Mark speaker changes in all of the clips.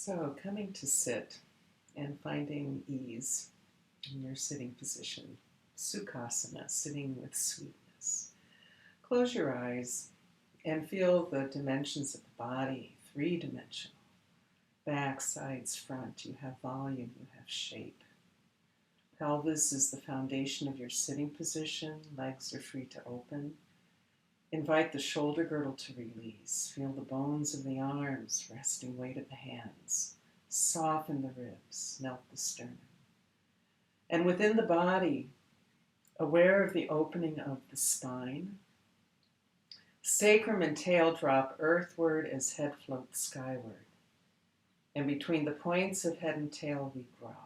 Speaker 1: So coming to sit and finding ease in your sitting position, Sukhasana, sitting with sweetness. Close your eyes and feel the dimensions of the body, three-dimensional. Back, sides, front, you have volume, you have shape. Pelvis is the foundation of your sitting position. Legs are free to open. Invite the shoulder girdle to release. Feel the bones of the arms, resting weight of the hands. Soften the ribs, melt the sternum. And within the body, aware of the opening of the spine. Sacrum and tail drop earthward as head floats skyward. And between the points of head and tail we grow,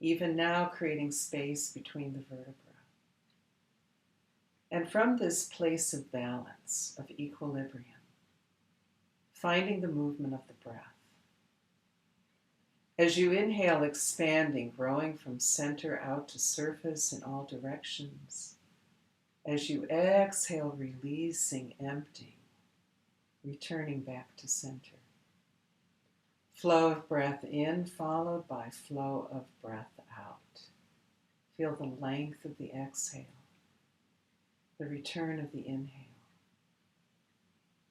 Speaker 1: even now creating space between the vertebrae. And from this place of balance, of equilibrium, finding the movement of the breath. As you inhale, expanding, growing from center out to surface in all directions. As you exhale, releasing, emptying, returning back to center. Flow of breath in, followed by flow of breath out. Feel the length of the exhale, the return of the inhale.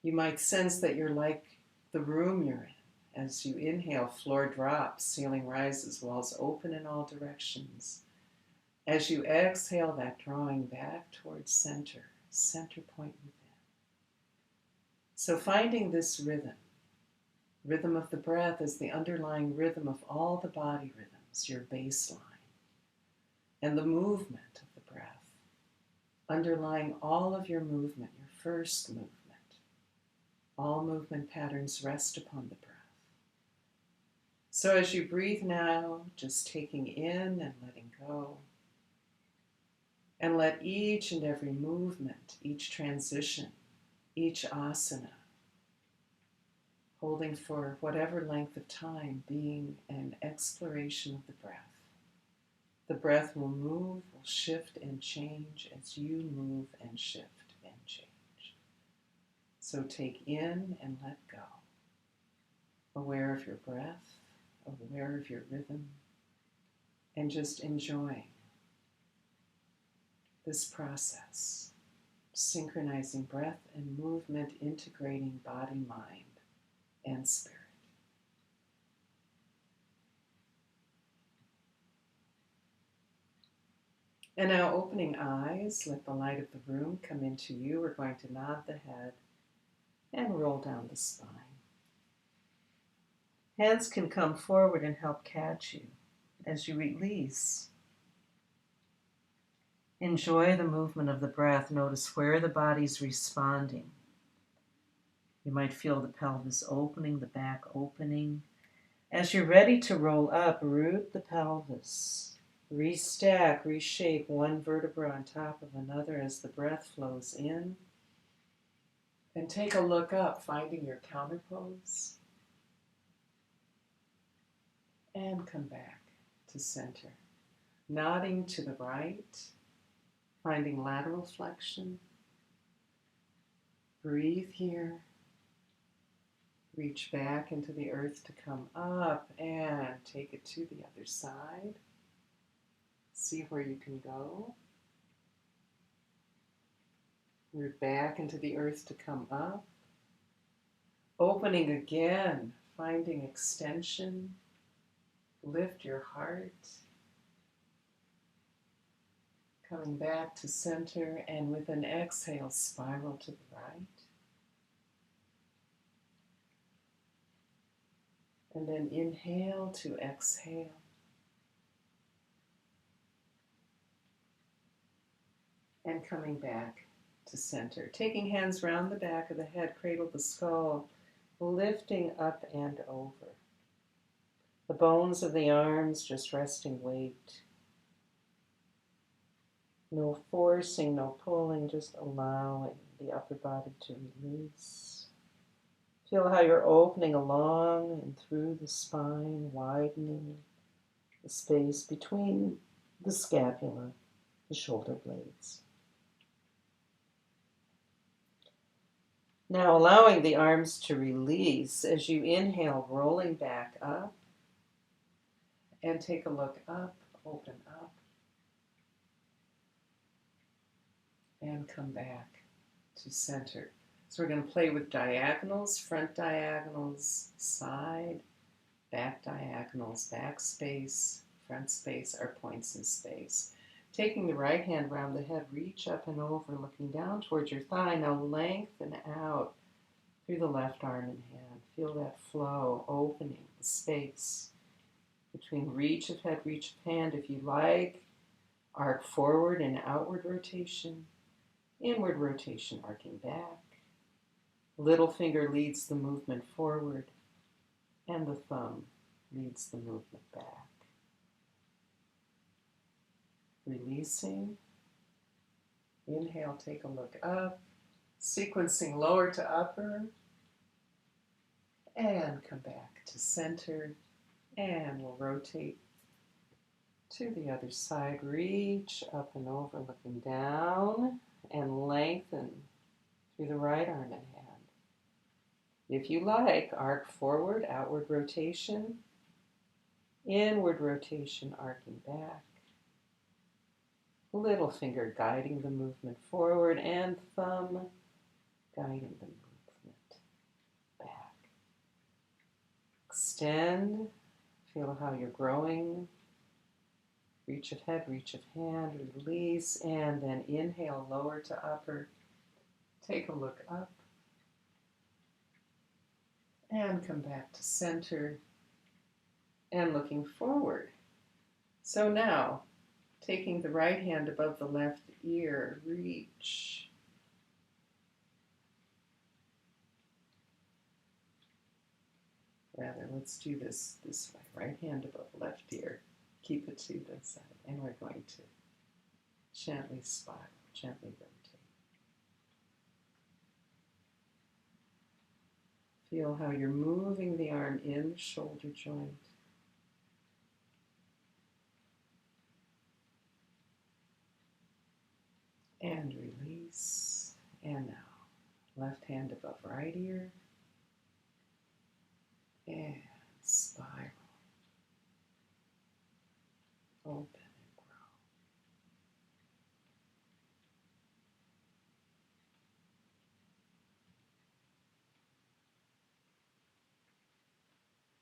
Speaker 1: You might sense that you're like the room you're in. As you inhale, floor drops, ceiling rises, walls open in all directions. As you exhale, that drawing back towards center, center point within. So finding this rhythm of the breath is the underlying rhythm of all the body rhythms, your baseline, and the movement of the breath, underlying all of your movement, your first movement. All movement patterns rest upon the breath. So as you breathe now, just taking in and letting go, and let each and every movement, each transition, each asana, holding for whatever length of time, being an exploration of the breath. The breath will move, will shift and change as you move and shift and change. So take in and let go. Aware of your breath, aware of your rhythm, and just enjoying this process, synchronizing breath and movement, integrating body, mind, and spirit. And now opening eyes, let the light of the room come into you. We're going to nod the head and roll down the spine. Hands can come forward and help catch you as you release. Enjoy the movement of the breath. Notice where the body's responding. You might feel the pelvis opening, the back opening. As you're ready to roll up, root the pelvis. Restack, reshape one vertebra on top of another as the breath flows in. And take a look up, finding your counter pose. And come back to center. Nodding to the right, finding lateral flexion. Breathe here. Reach back into the earth to come up and take it to the other side. See where you can go. Root back into the earth to come up. Opening again, finding extension. Lift your heart. Coming back to center, and with an exhale, spiral to the right. And then inhale to exhale. And coming back to center. Taking hands round the back of the head, cradle the skull, lifting up and over. The bones of the arms just resting weight. No forcing, no pulling, just allowing the upper body to release. Feel how you're opening along and through the spine, widening the space between the scapula, the shoulder blades. Now allowing the arms to release as you inhale, rolling back up, and take a look up, open up, and come back to center. So we're going to play with diagonals, front diagonals, side, back diagonals, back space, front space are points in space. Taking the right hand around the head, reach up and over, looking down towards your thigh. Now lengthen out through the left arm and hand. Feel that flow, opening the space between reach of head, reach of hand. If you like, arc forward in outward rotation, inward rotation, arcing back. Little finger leads the movement forward, and the thumb leads the movement back. Releasing. Inhale, take a look up. Sequencing lower to upper. And come back to center. And we'll rotate to the other side. Reach up and over, looking down. And lengthen through the right arm and hand. If you like, arc forward, outward rotation. Inward rotation, arcing back. Little finger guiding the movement forward and thumb guiding the movement back. Extend. Feel how you're growing. Reach of head, reach of hand, release, and then inhale, lower to upper. Take a look up. And come back to center. And looking forward. So now, taking the right hand above the left ear, reach. Rather, let's do this way. Right hand above left ear. Keep it to the side. And we're going to gently spiral, gently rotate. Feel how you're moving the arm in the shoulder joint. And release. And now, left hand above right ear. And spiral. Open and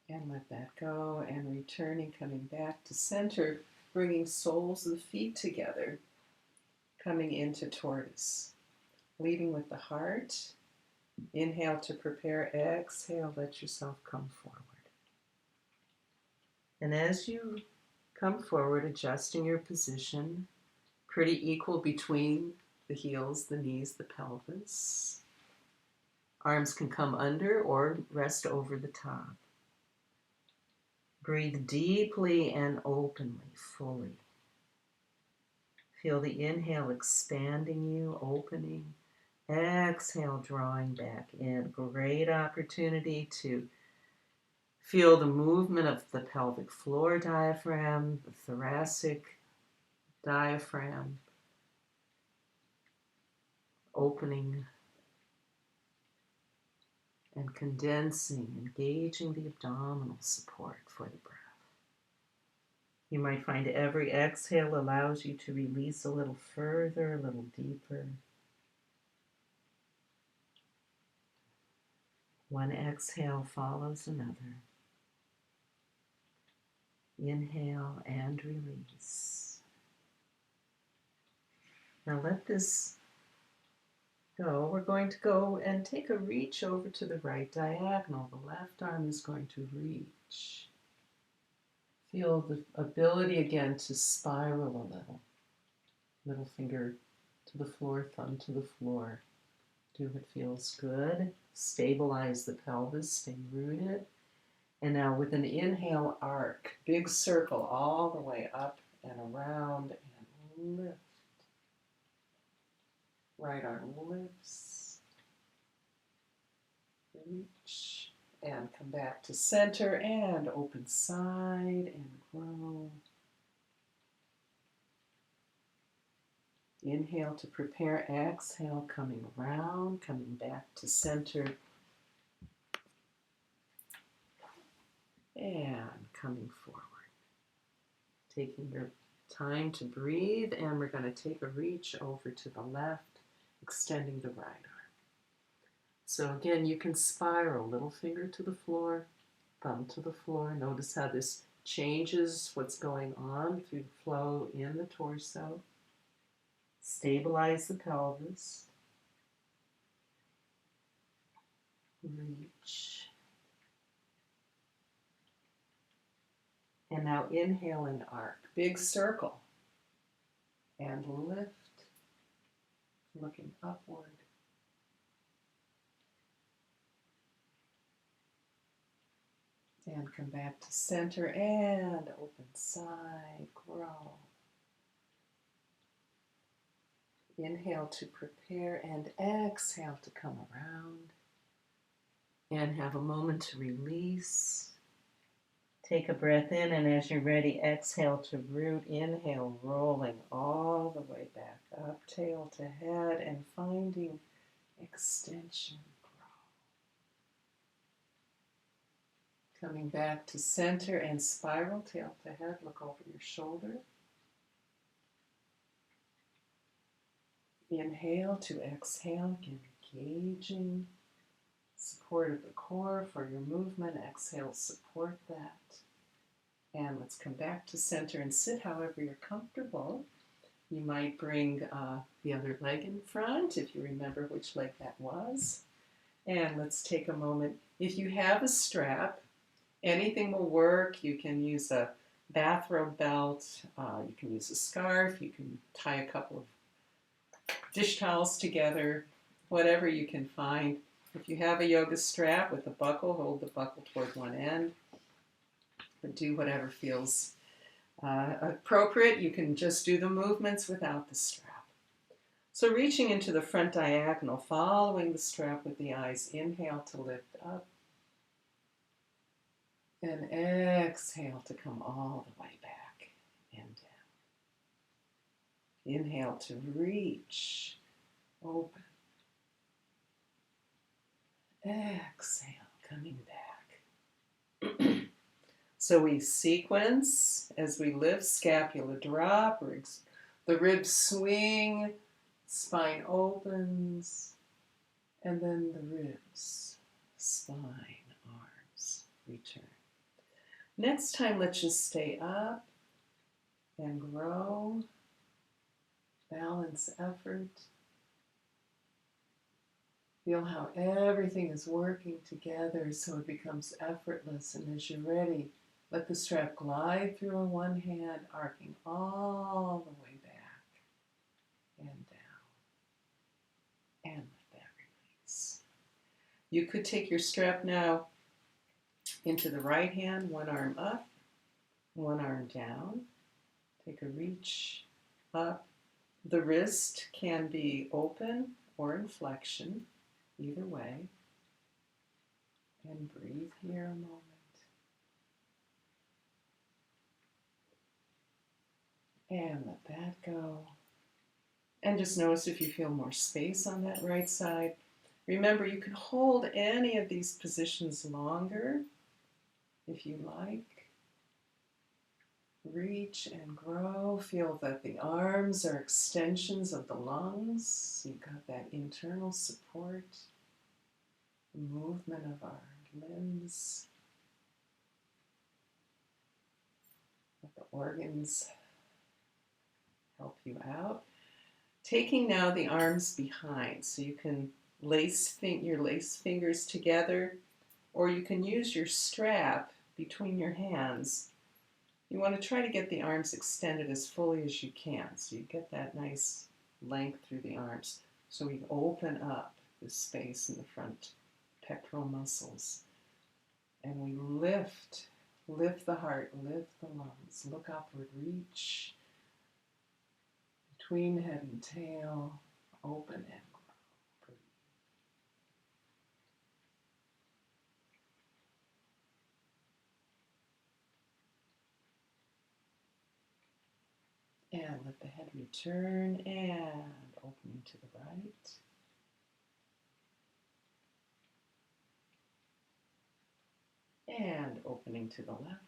Speaker 1: grow. And let that go. And returning, coming back to center, bringing soles of the feet together. Coming into tortoise. Leading with the heart. Inhale to prepare. Exhale, let yourself come forward. And as you come forward, adjusting your position, pretty equal between the heels, the knees, the pelvis. Arms can come under or rest over the top. Breathe deeply and openly, fully. Feel the inhale expanding you, opening. Exhale, drawing back in. Great opportunity to feel the movement of the pelvic floor diaphragm, the thoracic diaphragm, opening and condensing, engaging the abdominal support for the breath. You might find every exhale allows you to release a little further, a little deeper. One exhale follows another. Inhale and release. Now let this go. We're going to go and take a reach over to the right diagonal. The left arm is going to reach. Feel the ability again to spiral a little. Little finger to the floor, thumb to the floor. Do what feels good. Stabilize the pelvis, stay rooted. And now with an inhale, arc. Big circle all the way up and around and lift. Right arm lifts. Reach. And come back to center and open side and grow. Inhale to prepare, exhale, coming around, coming back to center, and coming forward. Taking your time to breathe, and we're going to take a reach over to the left, extending the right arm. So again, you can spiral, little finger to the floor, thumb to the floor. Notice how this changes what's going on through the flow in the torso. Stabilize the pelvis. Reach. And now inhale and arc. Big circle. And lift. Looking upward. And come back to center and open side, grow. Inhale to prepare and exhale to come around. And have a moment to release. Take a breath in, and as you're ready, exhale to root. Inhale, rolling all the way back up, tail to head, and finding extension, grow. Coming back to center and spiral, tail to head, look over your shoulder. Inhale to exhale, again engaging. Support of the core for your movement. Exhale, support that. And let's come back to center and sit however you're comfortable. You might bring the other leg in front if you remember which leg that was. And let's take a moment. If you have a strap, anything will work. You can use a bathrobe belt. You can use a scarf. You can tie a couple of dish towels together, whatever you can find. If you have a yoga strap with a buckle, hold the buckle toward one end, or do whatever feels appropriate. You can just do the movements without the strap. So reaching into the front diagonal, following the strap with the eyes. Inhale to lift up, and exhale to come all the way back and down. Inhale to reach, open. Exhale, coming back. So we sequence as we lift, scapula drop, the ribs swing, spine opens, and then the ribs, spine, arms, return. Next time, let's just stay up and grow, balance effort. Feel how everything is working together so it becomes effortless. And as you're ready, let the strap glide through on one hand, arcing all the way back and down. And let that release. You could take your strap now into the right hand, one arm up, one arm down. Take a reach up. The wrist can be open or in flexion. Either way, and breathe here a moment. And let that go. And just notice if you feel more space on that right side. Remember, you can hold any of these positions longer if you like. Reach and grow. Feel that the arms are extensions of the lungs. So you've got that internal support. Movement of our limbs. Let the organs help you out. Taking now the arms behind, so you can lace your fingers together, or you can use your strap between your hands. You want to try to get the arms extended as fully as you can, so you get that nice length through the arms. So we open up the space in the front pectoral muscles. And we lift the heart, lift the lungs, look upward, reach between head and tail, open and grow. Breathe. And let the head return and opening to the left.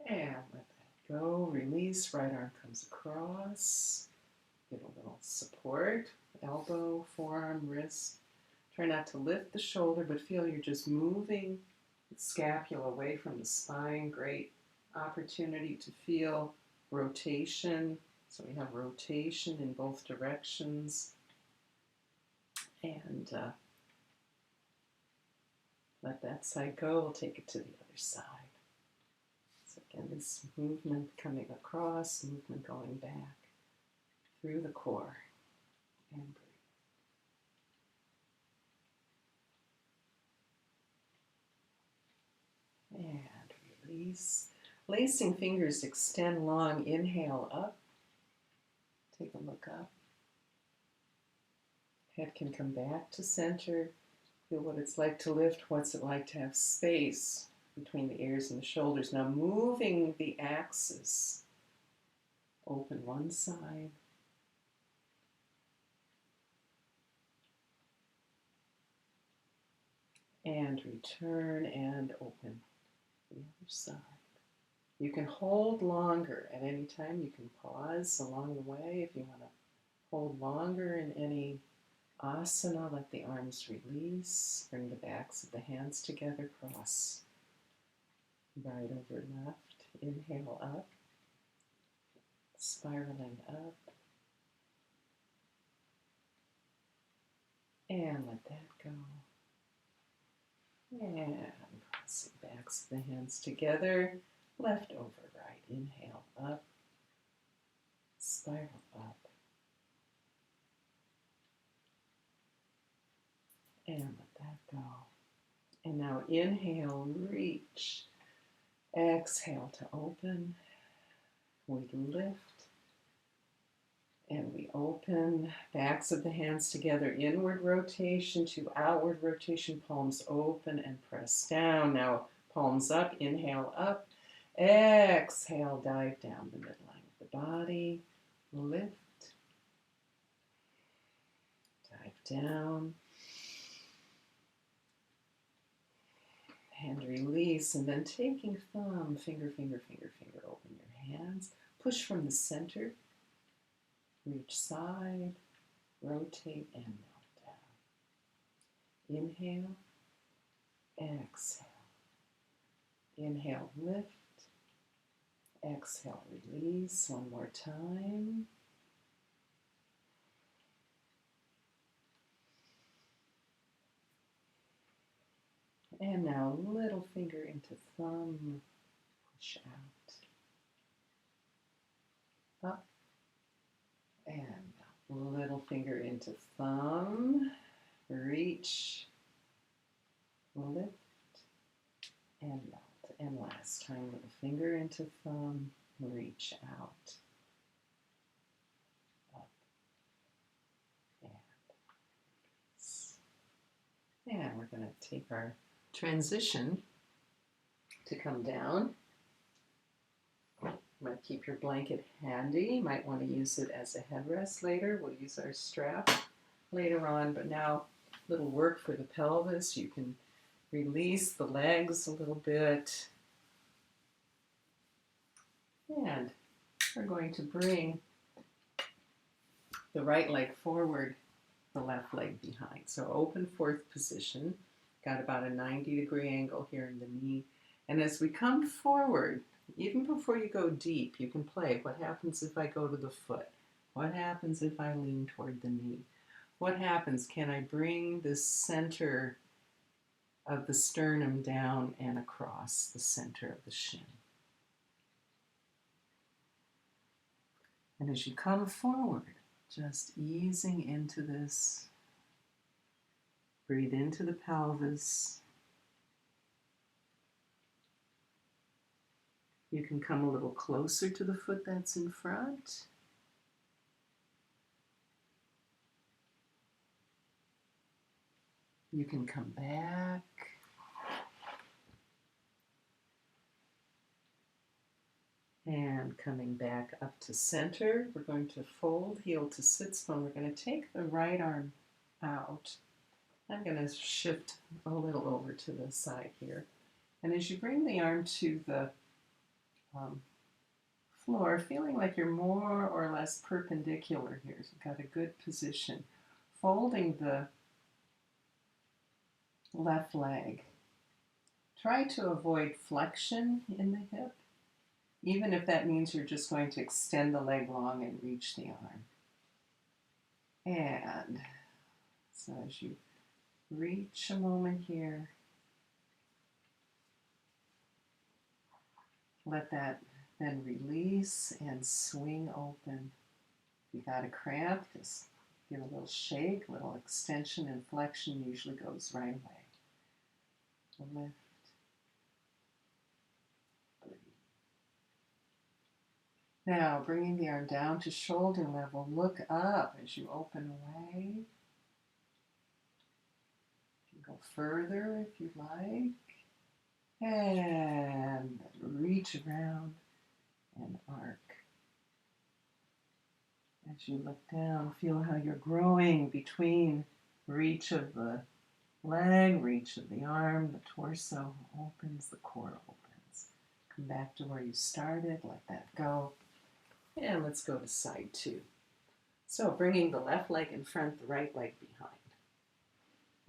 Speaker 1: And let that go. Release. Right arm comes across. Give a little support. Elbow, forearm, wrist. Try not to lift the shoulder, but feel you're just moving the scapula away from the spine. Great opportunity to feel rotation. So we have rotation in both directions. And let that side go. We'll take it to the other side. So again, this movement coming across, movement going back through the core. And breathe. And release. Lacing fingers extend long. Inhale up. Take a look up. Head can come back to center. Feel what it's like to lift. What's it like to have space between the ears and the shoulders. Now moving the axis. Open one side. And return and open the other side. You can hold longer at any time. You can pause along the way if you want to hold longer in any asana. Let the arms release. Bring the backs of the hands together. Cross right over left. Inhale up. Spiraling up. And let that go. And crossing backs of the hands together. Left over right. Inhale up. Spiral up. And let that go. And now inhale, reach. Exhale to open. We lift. And we open. Backs of the hands together. Inward rotation to outward rotation. Palms open and press down. Now palms up. Inhale up. Exhale, dive down the midline of the body. Lift. Dive down. And release, and then taking thumb, finger, finger, finger, finger, open your hands. Push from the center. Reach side, rotate, and melt down. Inhale, exhale. Inhale, lift. Exhale, release. One more time. And now little finger into thumb, push out, up, and little finger into thumb, reach, lift, and melt. And last time, little finger into thumb, reach out, up, and release. And we're going to take our transition to come down. You might keep your blanket handy. You might want to use it as a headrest later. We'll use our strap later on, but now a little work for the pelvis. You can release the legs a little bit. And we're going to bring the right leg forward, the left leg behind. So open fourth position. Got about a 90-degree angle here in the knee. And as we come forward, even before you go deep, you can play. What happens if I go to the foot? What happens if I lean toward the knee? What happens? Can I bring the center of the sternum down and across the center of the shin? And as you come forward, just easing into this. Breathe into the pelvis. You can come a little closer to the foot that's in front. You can come back. And coming back up to center, we're going to fold heel to sits bone. We're going to take the right arm out I'm going to shift a little over to the side here. And as you bring the arm to the um, floor, feeling like you're more or less perpendicular here, so you've got a good position, folding the left leg. Try to avoid flexion in the hip, even if that means you're just going to extend the leg long and reach the arm. And so as you reach a moment here, let that then release and swing open. If you got a cramp, just give a little shake, a little extension and flexion usually goes right away. Lift. Now, bringing the arm down to shoulder level, look up as you open away. You can go further if you like. And reach around and arc. As you look down, feel how you're growing between reach of the leg, reach of the arm, the torso opens, the core opens. Come back to where you started, let that go. And let's go to side two. So bringing the left leg in front, the right leg behind.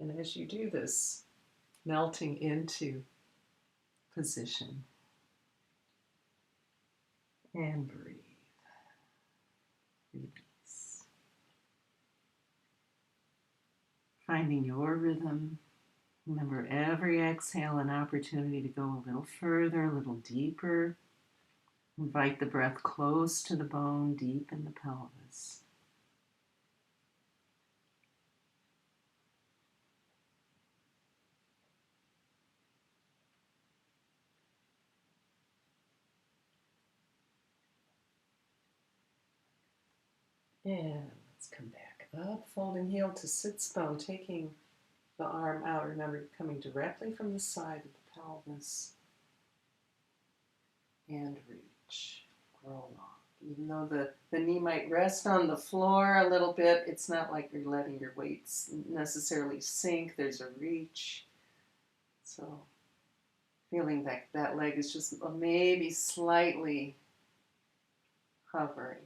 Speaker 1: And as you do this, melting into position. And breathe. Release. Finding your rhythm. Remember, every exhale an opportunity to go a little further, a little deeper. Invite the breath close to the bone, deep in the pelvis. And let's come back up, folding heel to sits bone, taking the arm out. Remember, coming directly from the side of the pelvis. And reach, grow long. Even though the knee might rest on the floor a little bit, it's not like you're letting your weights necessarily sink. There's a reach. So feeling that that leg is just maybe slightly hovering,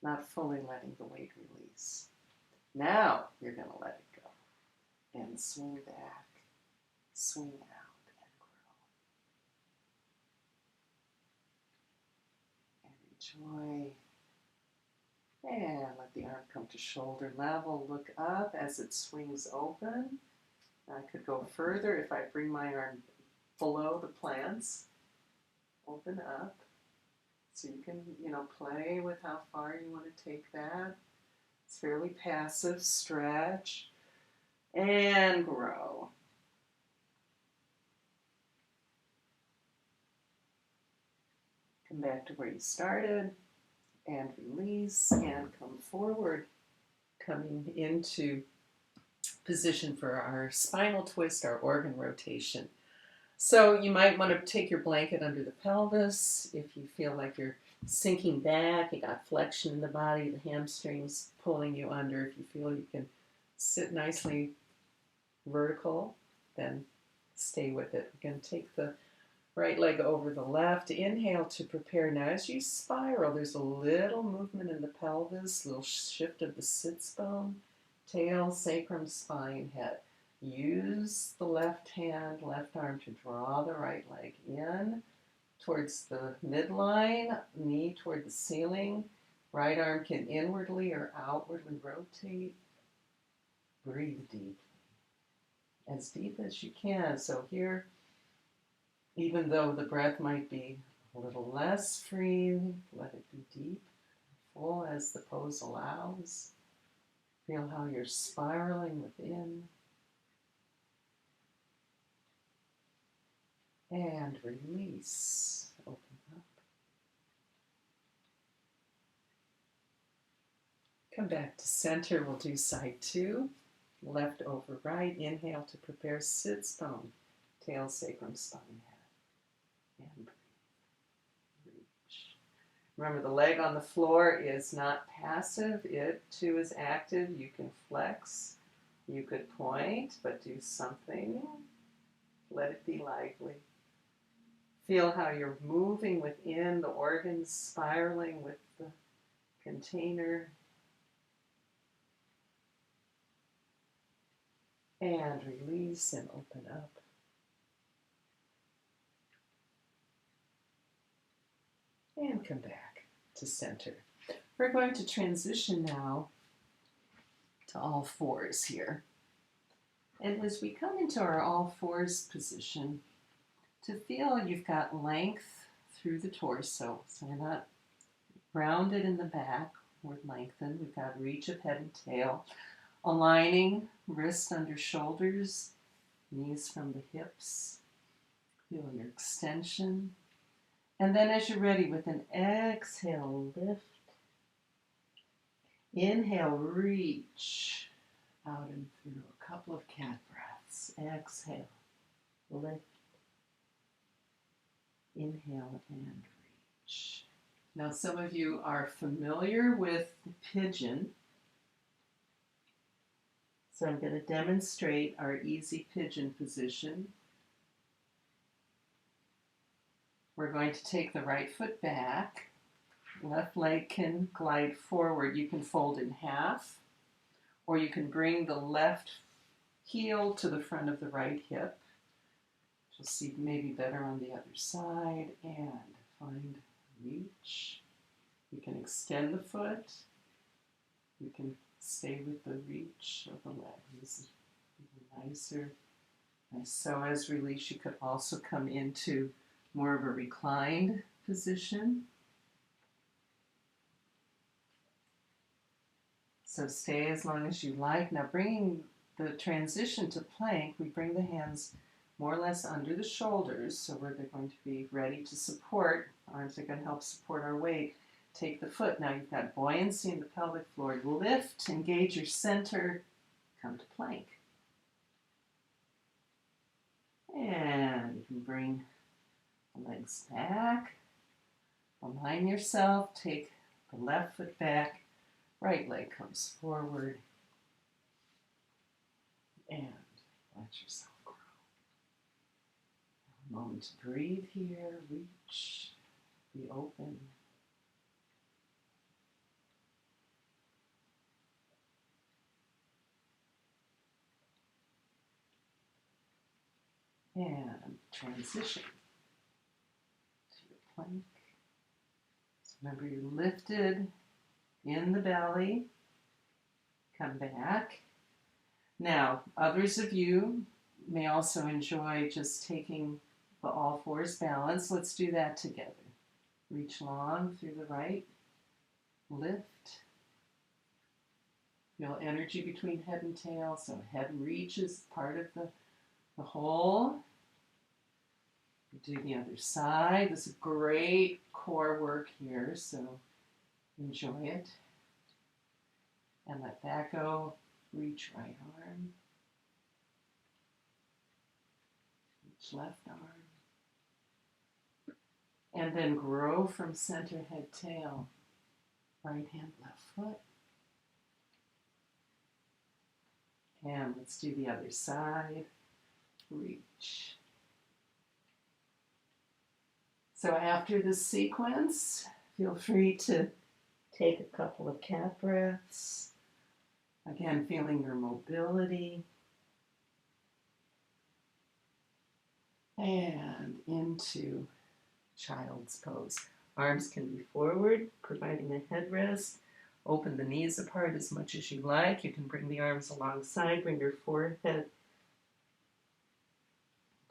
Speaker 1: not fully letting the weight release. Now you're going to let it go and swing back, swing out, and grow. And enjoy. And let the arm come to shoulder level. Look up as it swings open. I could go further if I bring my arm below the plants. Open up. So you can, play with how far you want to take that. It's fairly passive. Stretch and grow. Come back to where you started and release and come forward, coming into position for our spinal twist, our organ rotation. So you might want to take your blanket under the pelvis if you feel like you're sinking back, you got flexion in the body, the hamstrings pulling you under. If you feel you can sit nicely vertical, then stay with it. We're going to take the right leg over the left. Inhale to prepare. Now as you spiral, there's a little movement in the pelvis, a little shift of the sits bone, tail, sacrum, spine, head. Use the left hand, left arm to draw the right leg in towards the midline, knee toward the ceiling. Right arm can inwardly or outwardly rotate. Breathe deeply, as deep as you can. So here, even though the breath might be a little less free, let it be deep, full as the pose allows. Feel how you're spiraling within. And release. Open up. Come back to center. We'll do side two. Left over right. Inhale to prepare sits bone. Tail, sacrum, spine, head. And breathe. Reach. Remember, the leg on the floor is not passive. It too is active. You can flex You could point, but do something. Let it be lively. Feel how you're moving within the organs, spiraling with the container. And release and open up. And come back to center. We're going to transition now to all fours here. And as we come into our all fours position, to feel you've got length through the torso. So we're not rounded in the back, we're lengthened. We've got reach of head and tail. Aligning wrist under shoulders, knees from the hips. Feel your extension. And then as you're ready, with an exhale, lift. Inhale, reach out and through. A couple of cat breaths. Exhale, lift. Inhale and reach. Now some of you are familiar with the pigeon. So I'm going to demonstrate our easy pigeon position. We're going to take the right foot back. Left leg can glide forward. You can fold in half, or you can bring the left heel to the front of the right hip. You'll see maybe better on the other side, and find reach. You can extend the foot. You can stay with the reach of the leg. This is even nicer. And so as release, you could also come into more of a reclined position. So stay as long as you like. Now bringing the transition to plank, we bring the hands more or less under the shoulders, so they're going to be ready to support. Arms are going to help support our weight. Take the foot. Now you've got buoyancy in the pelvic floor. Lift, engage your center, come to plank. And you can bring the legs back. Align yourself. Take the left foot back. Right leg comes forward. And let yourself grow. A moment to breathe here. Reach. Be open. And transition to your plank. So remember, you're lifted in the belly. Come back. Now, others of you may also enjoy just taking the all fours balance. Let's do that together. Reach long through the right. Lift. Feel energy between head and tail. So head reach is part of the whole. Do the other side. This is great core work here, so enjoy it. And let that go. Reach right arm. Reach left arm. And then grow from center, head, tail. Right hand, left foot. And let's do the other side. Reach. So after this sequence, feel free to take a couple of cat breaths. Again, feeling your mobility. And into child's pose. Arms can be forward, providing a headrest. Open the knees apart as much as you like. You can bring the arms alongside, bring your forehead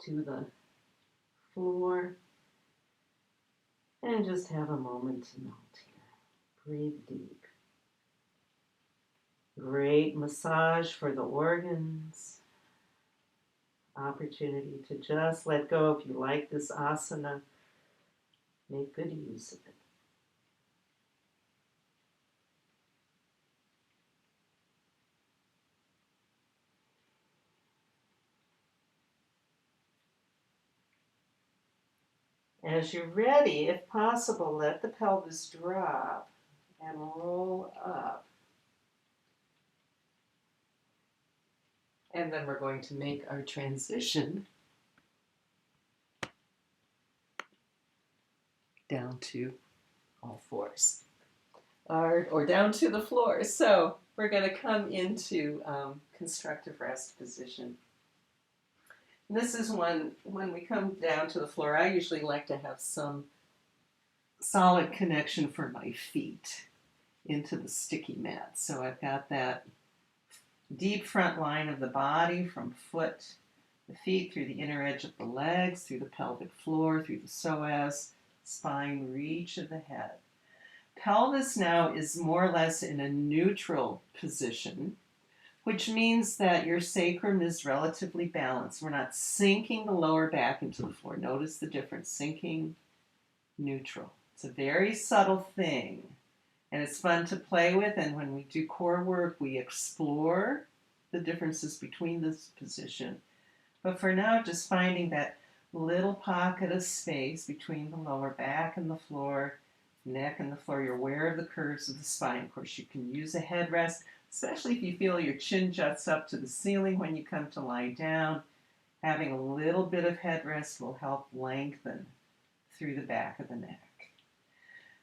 Speaker 1: to the floor. And just have a moment to melt here. Breathe deep. Great massage for the organs. Opportunity to just let go. If you like this asana, make good use of it. As you're ready, if possible, let the pelvis drop and roll up. And then we're going to make our transition down to all fours, or down to the floor. So we're going to come into constructive rest position. And this is when we come down to the floor, I usually like to have some solid connection for my feet into the sticky mat. So I've got that deep front line of the body from foot, the feet, through the inner edge of the legs, through the pelvic floor, through the psoas, spine, reach of the head. Pelvis now is more or less in a neutral position, which means that your sacrum is relatively balanced. We're not sinking the lower back into the floor. Notice the difference, sinking, neutral. It's a very subtle thing, and it's fun to play with, and when we do core work, we explore the differences between this position. But for now, just finding that little pocket of space between the lower back and the floor, neck and the floor. You're aware of the curves of the spine. Of course, you can use a headrest, especially if you feel your chin juts up to the ceiling when you come to lie down. Having a little bit of headrest will help lengthen through the back of the neck.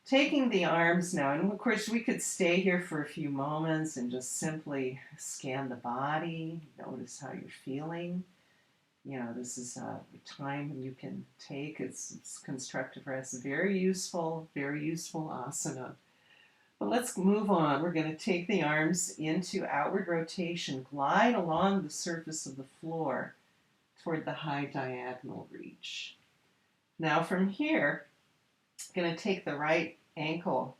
Speaker 1: Taking the arms now, and of course we could stay here for a few moments and just simply scan the body, notice how you're feeling. You know, this is a time you can take. It's constructive rest. Very useful asana. But let's move on. We're going to take the arms into outward rotation, glide along the surface of the floor toward the high diagonal reach. Now from here, I'm going to take the right ankle.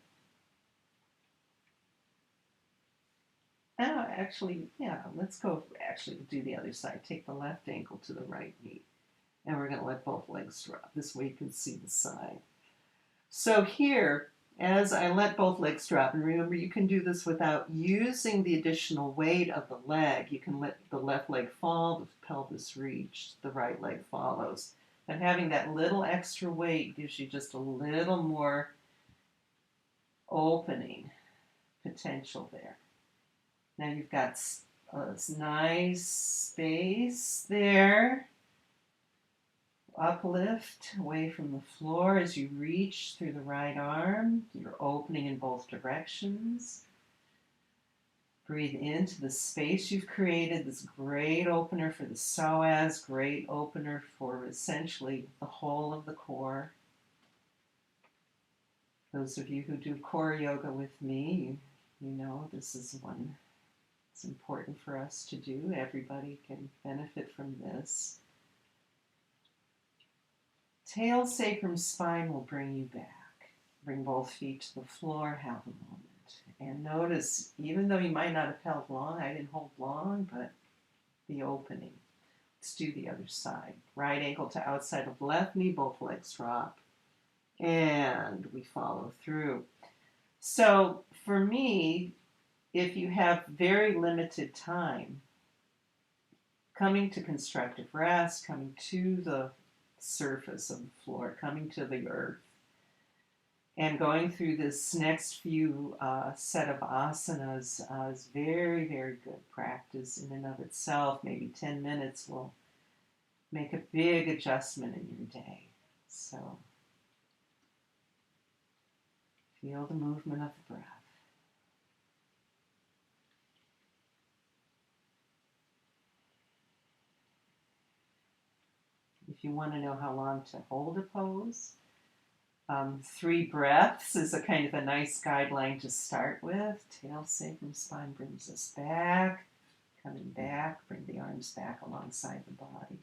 Speaker 1: Let's go do the other side. Take the left ankle to the right knee. And we're going to let both legs drop. This way you can see the side. So here, as I let both legs drop, and remember you can do this without using the additional weight of the leg. You can let the left leg fall, the pelvis reach, the right leg follows. And having that little extra weight gives you just a little more opening potential there. Now you've got a nice space there. Uplift away from the floor as you reach through the right arm. You're opening in both directions. Breathe into the space you've created, this great opener for the psoas, great opener for essentially the whole of the core. Those of you who do core yoga with me, you know this is one it's important for us to do. Everybody can benefit from this. Tail, sacrum, spine will bring you back. Bring both feet to the floor, have a moment. And notice, even though you might not have held long, I didn't hold long, but the opening. Let's do the other side. Right ankle to outside of left knee, both legs drop. And we follow through. So for me, if you have very limited time, coming to constructive rest, coming to the surface of the floor, coming to the earth, and going through this next few set of asanas is very, very good practice in and of itself. Maybe 10 minutes will make a big adjustment in your day. So feel the movement of the breath. If you want to know how long to hold a pose, 3 breaths is a kind of a nice guideline to start with. Tail, sacrum, spine brings us back. Coming back, bring the arms back alongside the body.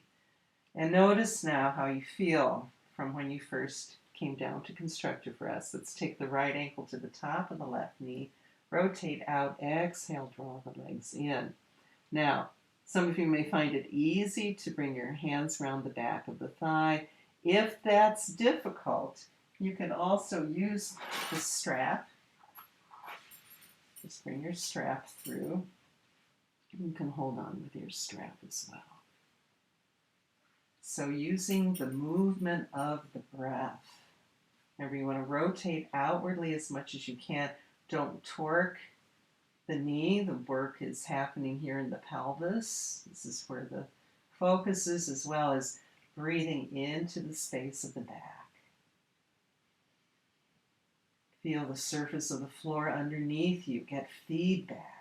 Speaker 1: And notice now how you feel from when you first came down to constructive rest. Let's take the right ankle to the top of the left knee. Rotate out, exhale, draw the legs in. Now, some of you may find it easy to bring your hands around the back of the thigh. If that's difficult, you can also use the strap. Just bring your strap through. You can hold on with your strap as well. So using the movement of the breath. Remember, you want to rotate outwardly as much as you can. Don't torque the knee. The work is happening here in the pelvis. This is where the focus is, as well as breathing into the space of the back. Feel the surface of the floor underneath you. Get feedback.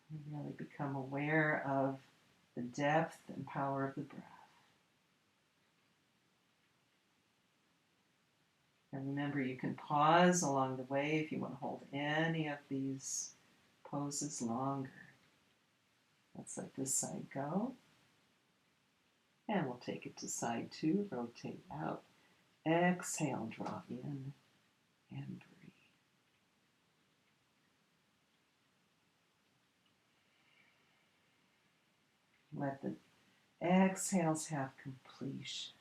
Speaker 1: And really become aware of the depth and power of the breath. And remember, you can pause along the way if you want to hold any of these poses longer. Let's let this side go. And we'll take it to side 2. Rotate out. Exhale, draw in, and breathe. Let the exhales have completion.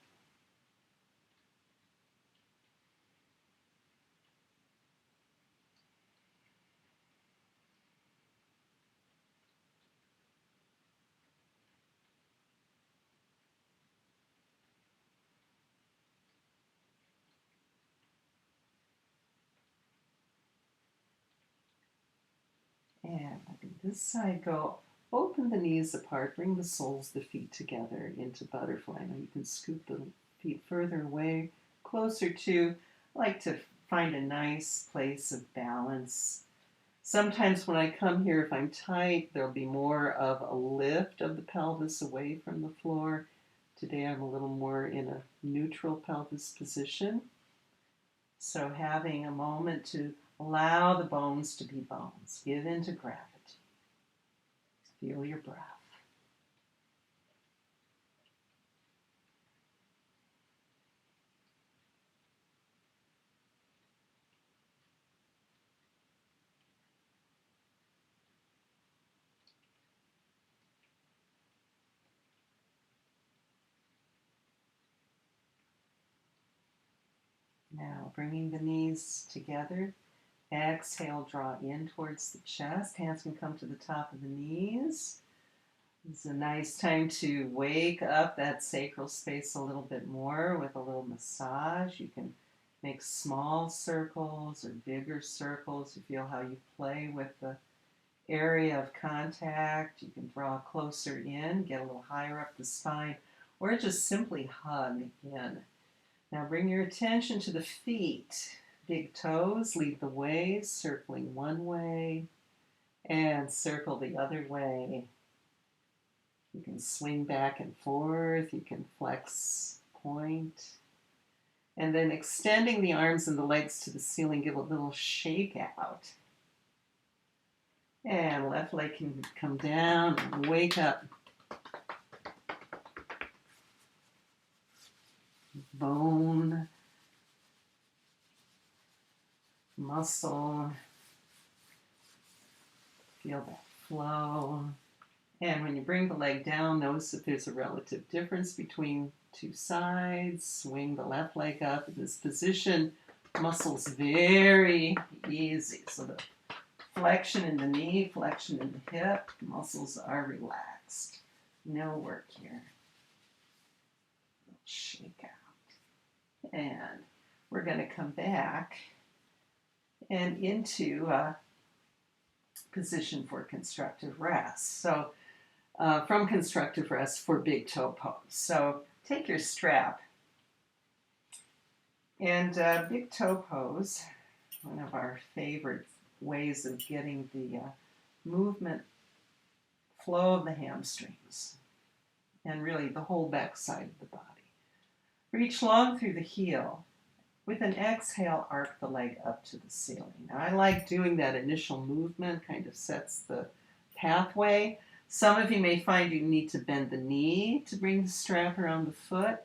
Speaker 1: And letting this side go. Open the knees apart. Bring the soles of the feet together into butterfly. Now you can scoop the feet further away, closer to. I like to find a nice place of balance. Sometimes when I come here, if I'm tight, there'll be more of a lift of the pelvis away from the floor. Today I'm a little more in a neutral pelvis position. So having a moment to allow the bones to be bones. Give in to gravity. Feel your breath. Now bringing the knees together. Exhale, draw in towards the chest. Hands can come to the top of the knees. It's a nice time to wake up that sacral space a little bit more with a little massage. You can make small circles or bigger circles. You feel how you play with the area of contact. You can draw closer in, get a little higher up the spine, or just simply hug in. Now bring your attention to the feet. Big toes lead the way, circling one way, and circle the other way. You can swing back and forth. You can flex, point. And then extending the arms and the legs to the ceiling, give a little shake out. And left leg can come down and wake up. Bone, muscle, feel that flow. And when you bring the leg down, notice if there's a relative difference between two sides. Swing the left leg up in this position. Muscles very easy. So the flexion in the knee, flexion in the hip, muscles are relaxed. No work here. Shake out. And we're going to come back and into a position for constructive rest. So from constructive rest for big toe pose. So take your strap and big toe pose, one of our favorite ways of getting the movement flow of the hamstrings and really the whole back side of the body. Reach long through the heel. With an exhale, arc the leg up to the ceiling. Now I like doing that initial movement, kind of sets the pathway. Some of you may find you need to bend the knee to bring the strap around the foot.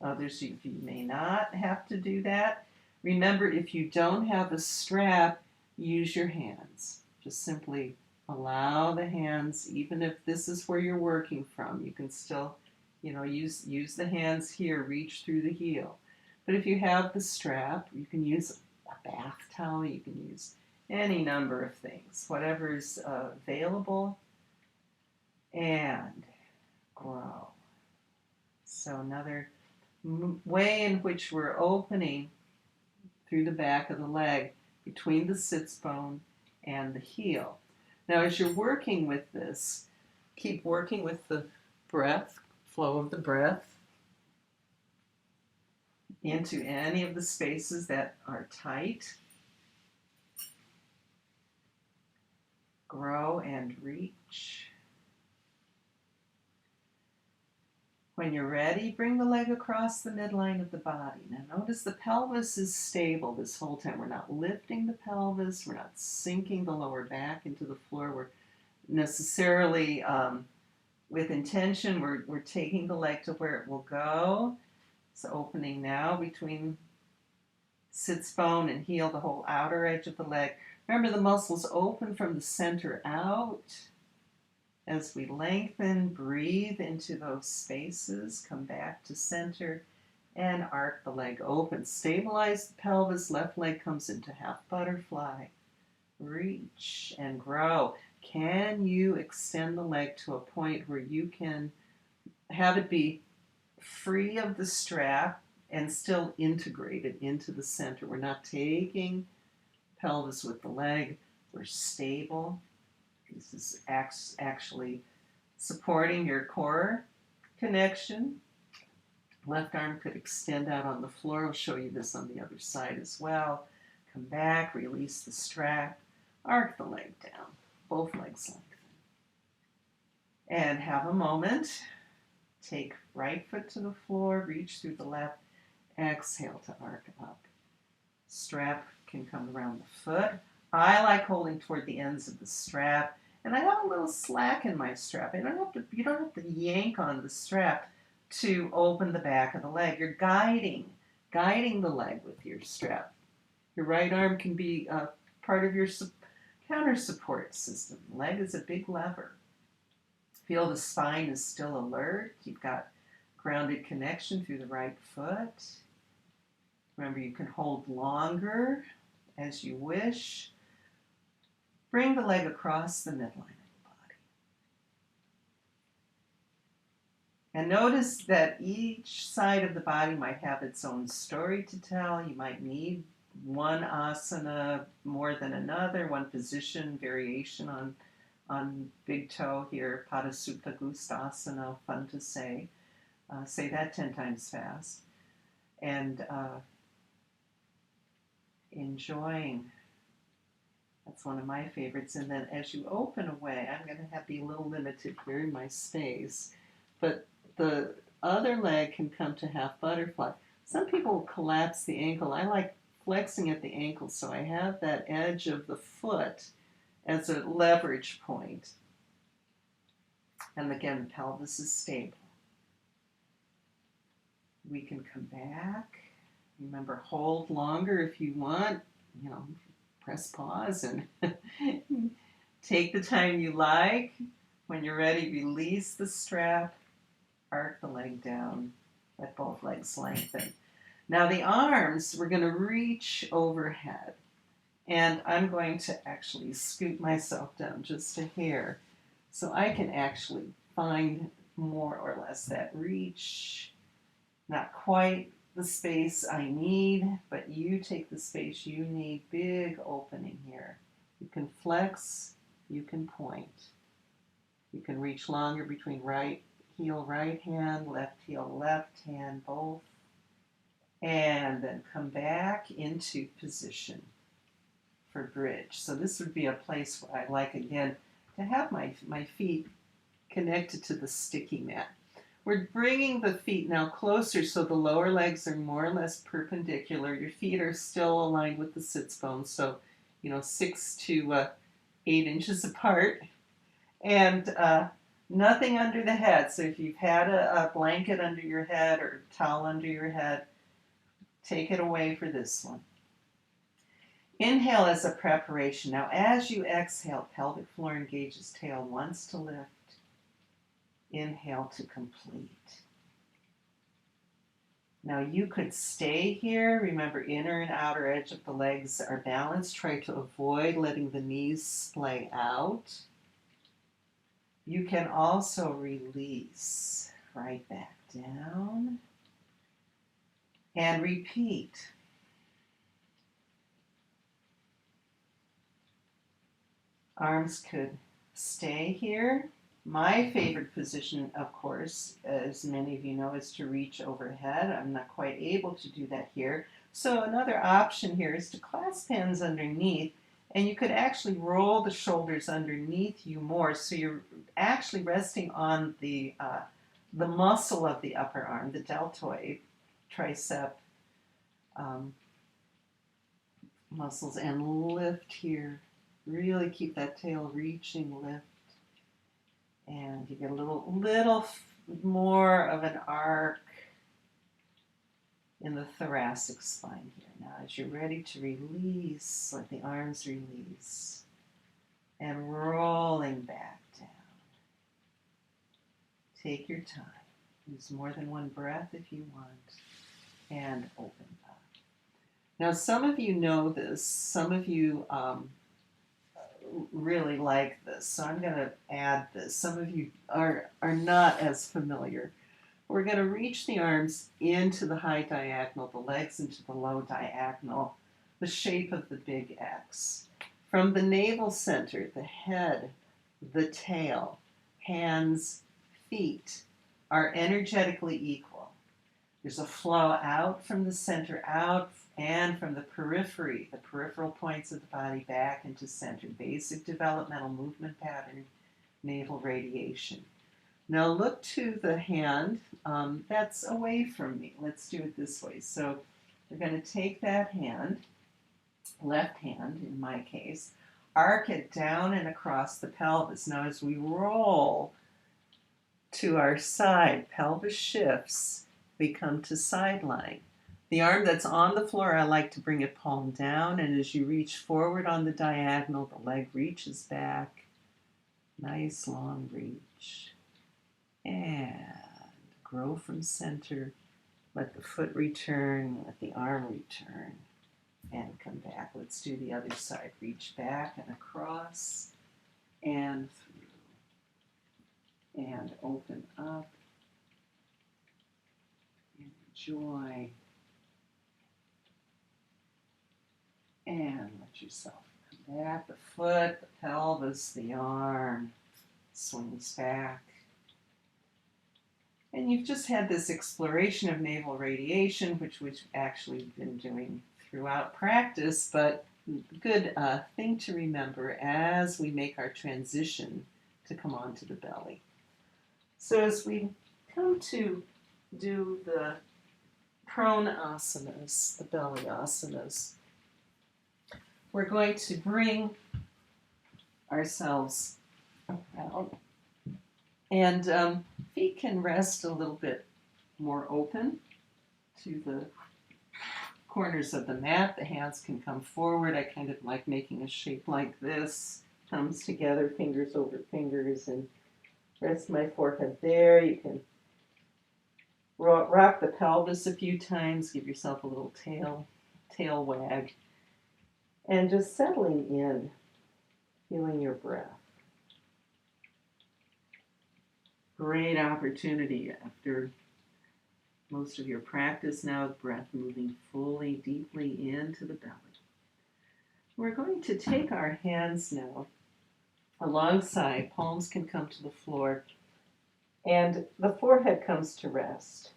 Speaker 1: Others of you may not have to do that. Remember, if you don't have a strap, use your hands. Just simply allow the hands, even if this is where you're working from, you can still, use the hands here, reach through the heel. But if you have the strap, you can use a bath towel, you can use any number of things, whatever's available, and grow. So another way in which we're opening through the back of the leg between the sits bone and the heel. Now, as you're working with this, keep working with the breath, flow of the breath into any of the spaces that are tight. Grow and reach. When you're ready, bring the leg across the midline of the body. Now notice the pelvis is stable this whole time. We're not lifting the pelvis. We're not sinking the lower back into the floor. We're necessarily, with intention, we're taking the leg to where it will go. So opening now between sits bone and heel, the whole outer edge of the leg. Remember, the muscles open from the center out. As we lengthen, breathe into those spaces, come back to center, and arc the leg open. Stabilize the pelvis, left leg comes into half butterfly. Reach and grow. Can you extend the leg to a point where you can have it be free of the strap and still integrated into the center? We're not taking pelvis with the leg. We're stable. This is actually supporting your core connection. Left arm could extend out on the floor. I'll show you this on the other side as well. Come back, release the strap, arc the leg down, both legs lengthen. And have a moment. Take right foot to the floor, reach through the left, exhale to arc up. Strap can come around the foot. I like holding toward the ends of the strap, and I have a little slack in my strap. You don't have to yank on the strap to open the back of the leg. You're guiding the leg with your strap. Your right arm can be part of your counter support system. The leg is a big lever. Feel the spine is still alert. You've got grounded connection through the right foot. Remember, you can hold longer as you wish. Bring the leg across the midline of the body. And notice that each side of the body might have its own story to tell. You might need one asana more than another, one position, variation on big toe here, Padasutta Gustasana, fun to say. Say that 10 times fast. And enjoying. That's one of my favorites. And then as you open away, I'm going to be a little limited here in my space, but the other leg can come to half butterfly. Some people collapse the ankle. I like flexing at the ankle, so I have that edge of the foot as a leverage point. And again, the pelvis is stable. We can come back. Remember, hold longer if you want. Press pause and take the time you like. When you're ready, release the strap, arc the leg down, let both legs lengthen. Now the arms, we're going to reach overhead. And I'm going to actually scoot myself down just a hair so I can actually find more or less that reach. Not quite the space I need, but you take the space you need. Big opening here. You can flex, you can point. You can reach longer between right heel, right hand, left heel, left hand, both. And then come back into position for bridge. So this would be a place where I like, again, to have my feet connected to the sticky mat. We're bringing the feet now closer so the lower legs are more or less perpendicular. Your feet are still aligned with the sits bones, so 6 to 8 inches apart. And nothing under the head. So if you've had a blanket under your head or a towel under your head, take it away for this one. Inhale as a preparation. Now as you exhale, pelvic floor engages, tail wants to lift. Inhale to complete. Now you could stay here. Remember, inner and outer edge of the legs are balanced. Try to avoid letting the knees splay out. You can also release right back down and repeat. Arms could stay here. My favorite position, of course, as many of you know, is to reach overhead. I'm not quite able to do that here. So another option here is to clasp hands underneath, and you could actually roll the shoulders underneath you more, so you're actually resting on the muscle of the upper arm, the deltoid, tricep muscles, and lift here. Really keep that tail reaching, lift. And you get a little more of an arc in the thoracic spine here. Now, as you're ready to release, let the arms release. And rolling back down. Take your time. Use more than one breath if you want. And open up. Now, some of you know this. Some of you really like this, so I'm going to add this. Some of you are not as familiar. We're going to reach the arms into the high diagonal, the legs into the low diagonal, the shape of the big X. From the navel center, the head, the tail, hands, feet are energetically equal. There's a flow out from the center, out, and from the periphery, the peripheral points of the body back into center. Basic developmental movement pattern, navel radiation. Now look to the hand that's away from me. Let's do it this way. So we're going to take that hand, left hand in my case, arc it down and across the pelvis. Now as we roll to our side, pelvis shifts, we come to side lying. The arm that's on the floor, I like to bring it palm down, and as you reach forward on the diagonal, the leg reaches back. Nice long reach. And grow from center. Let the foot return, let the arm return, and come back. Let's do the other side. Reach back and across, and through. And open up. And enjoy. And let yourself come back. The foot, the pelvis, the arm swings back. And you've just had this exploration of navel radiation, which we've actually been doing throughout practice, but good thing to remember as we make our transition to come onto the belly. So as we come to do the prone asanas, the belly asanas, we're going to bring ourselves around, and feet can rest a little bit more open to the corners of the mat. The hands can come forward. I kind of like making a shape like this, thumbs together, fingers over fingers, and rest my forehead there. You can rock the pelvis a few times, give yourself a little tail wag. And just settling in, feeling your breath. Great opportunity after most of your practice now, breath moving fully, deeply into the belly. We're going to take our hands now alongside, palms can come to the floor, and the forehead comes to rest.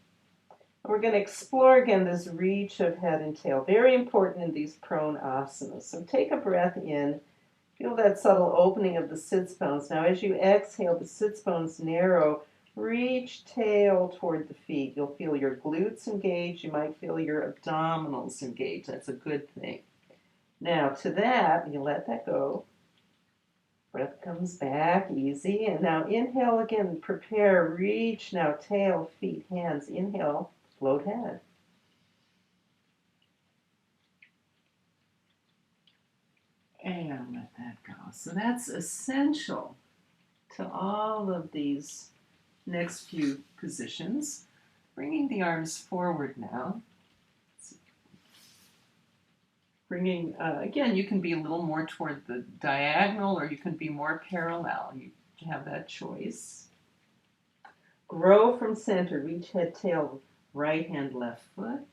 Speaker 1: We're going to explore again this reach of head and tail. Very important in these prone asanas. So take a breath in. Feel that subtle opening of the sits bones. Now as you exhale, the sits bones narrow. Reach tail toward the feet. You'll feel your glutes engage. You might feel your abdominals engage. That's a good thing. Now to that, you let that go. Breath comes back, easy. And now inhale again. Prepare, reach. Now tail, feet, hands. Inhale. Float head. And let that go. So that's essential to all of these next few positions. Bringing the arms forward now. Bringing, again, you can be a little more toward the diagonal or you can be more parallel. You have that choice. Grow from center. Reach head, tail. Right hand, left foot.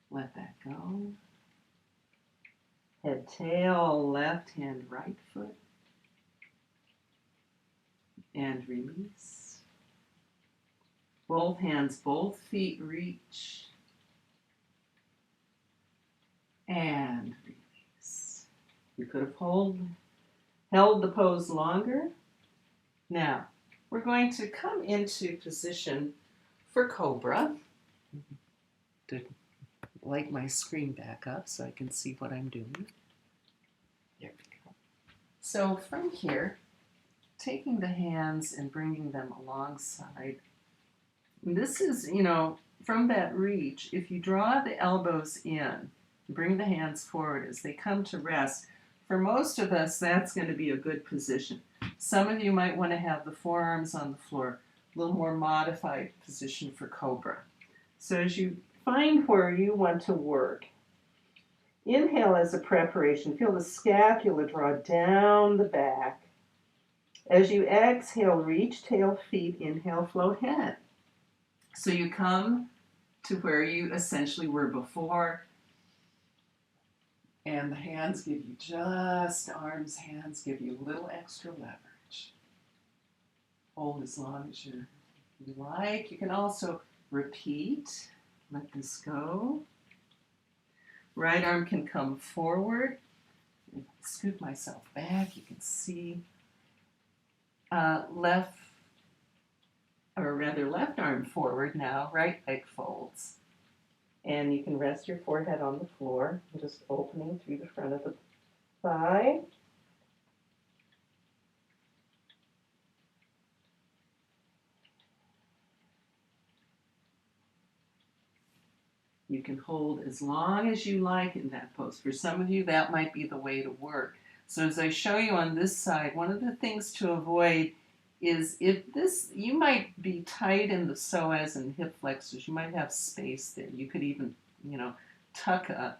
Speaker 1: Let that go. Head, tail, left hand, right foot. And release. Both hands, both feet reach. And release. You could have held the pose longer. Now, we're going to come into position for Cobra. To light my screen back up so I can see what I'm doing. There we go. So from here, taking the hands and bringing them alongside. This is, from that reach, if you draw the elbows in, bring the hands forward as they come to rest, for most of us, that's going to be a good position. Some of you might want to have the forearms on the floor, a little more modified position for Cobra. So as you find where you want to work, inhale as a preparation. Feel the scapula draw down the back. As you exhale, reach tail, feet, inhale, float head. So you come to where you essentially were before, and the hands give you just arms, hands give you a little extra leverage. Hold as long as you like. You can also repeat. Let this go. Right arm can come forward. Scoop myself back. You can see left arm forward now. Right leg folds. And you can rest your forehead on the floor, just opening through the front of the thigh. You can hold as long as you like in that pose. For some of you, that might be the way to work. So as I show you on this side, one of the things to avoid is you might be tight in the psoas and hip flexors. You might have space there. You could even, tuck a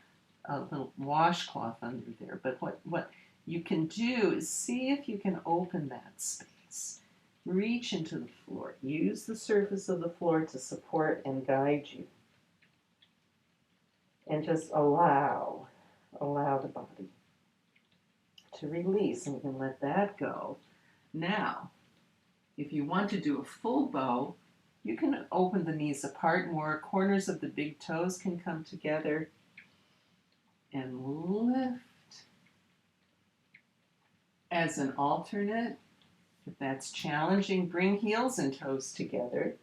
Speaker 1: little washcloth under there. But what you can do is see if you can open that space. Reach into the floor. Use the surface of the floor to support and guide you. And just allow the body to release, and we can let that go. Now, if you want to do a full bow, you can open the knees apart more. Corners of the big toes can come together and lift. As an alternate, if that's challenging, bring heels and toes together.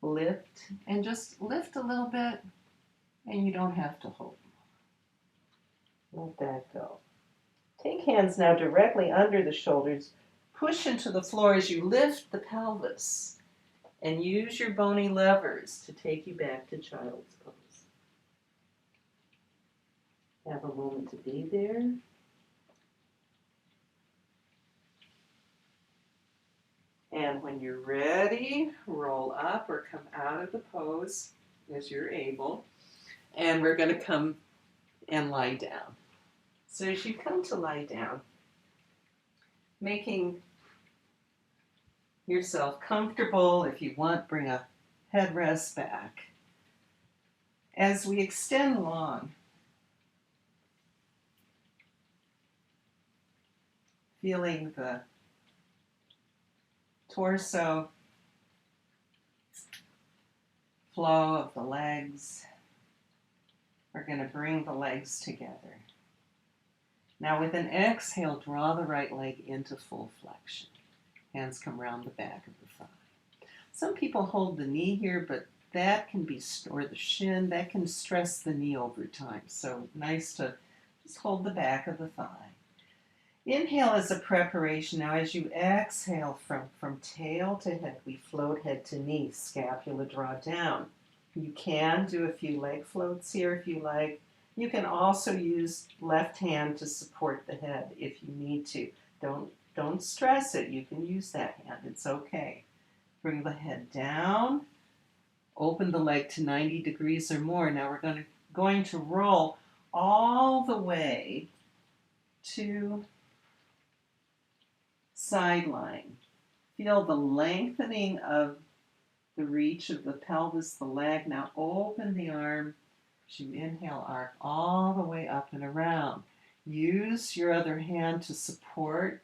Speaker 1: Lift, and just lift a little bit, and you don't have to hold them. Let that go. Take hands now directly under the shoulders. Push into the floor as you lift the pelvis. And use your bony levers to take you back to child's pose. Have a moment to be there. And when you're ready, roll up or come out of the pose as you're able. And we're going to come and lie down. So as you come to lie down, making yourself comfortable. If you want, bring a headrest back. As we extend long, feeling the torso flow of the legs, we're going to bring the legs together. Now with an exhale, draw the right leg into full flexion. Hands come around the back of the thigh. Some people hold the knee here, but that can be, or the shin, that can stress the knee over time. So nice to just hold the back of the thigh. Inhale as a preparation. Now as you exhale from tail to head, we float head to knee, scapula draw down. You can do a few leg floats here if you like. You can also use left hand to support the head if you need to. Don't stress it. You can use that hand. It's okay. Bring the head down. Open the leg to 90 degrees or more. Now we're going to roll all the way to sideline. Feel the lengthening of the reach of the pelvis, the leg. Now open the arm. As you inhale, arc all the way up and around. use your other hand to support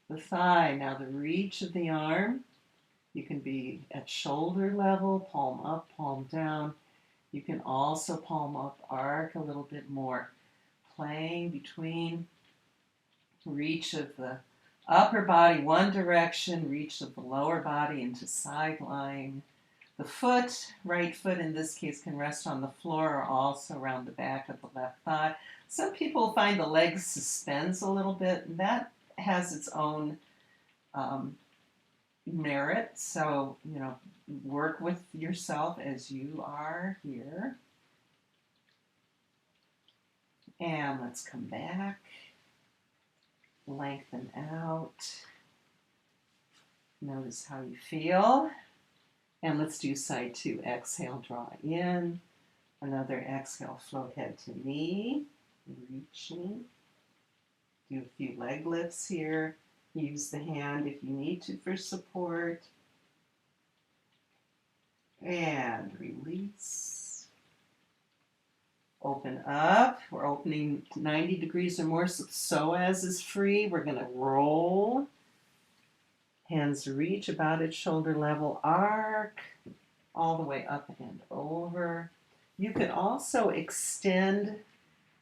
Speaker 1: the thigh. Now the reach of the arm, you can be at shoulder level, palm up, palm down. You can also palm up, arc a little bit more, playing between reach of the upper body one direction, reach of the lower body into side lying. The foot, right foot in this case, can rest on the floor or also around the back of the left thigh. Some people find the leg suspends a little bit, and that has its own merit. So, work with yourself as you are here. And let's come back. Lengthen out. Notice how you feel. And let's do side two. Exhale, draw in. Another exhale, float head to knee. Reaching. Do a few leg lifts here. Use the hand if you need to for support. And release. Open up. We're opening 90 degrees or more, so the psoas is free. We're going to roll. Hands reach about at shoulder level, arc all the way up and over. You could also extend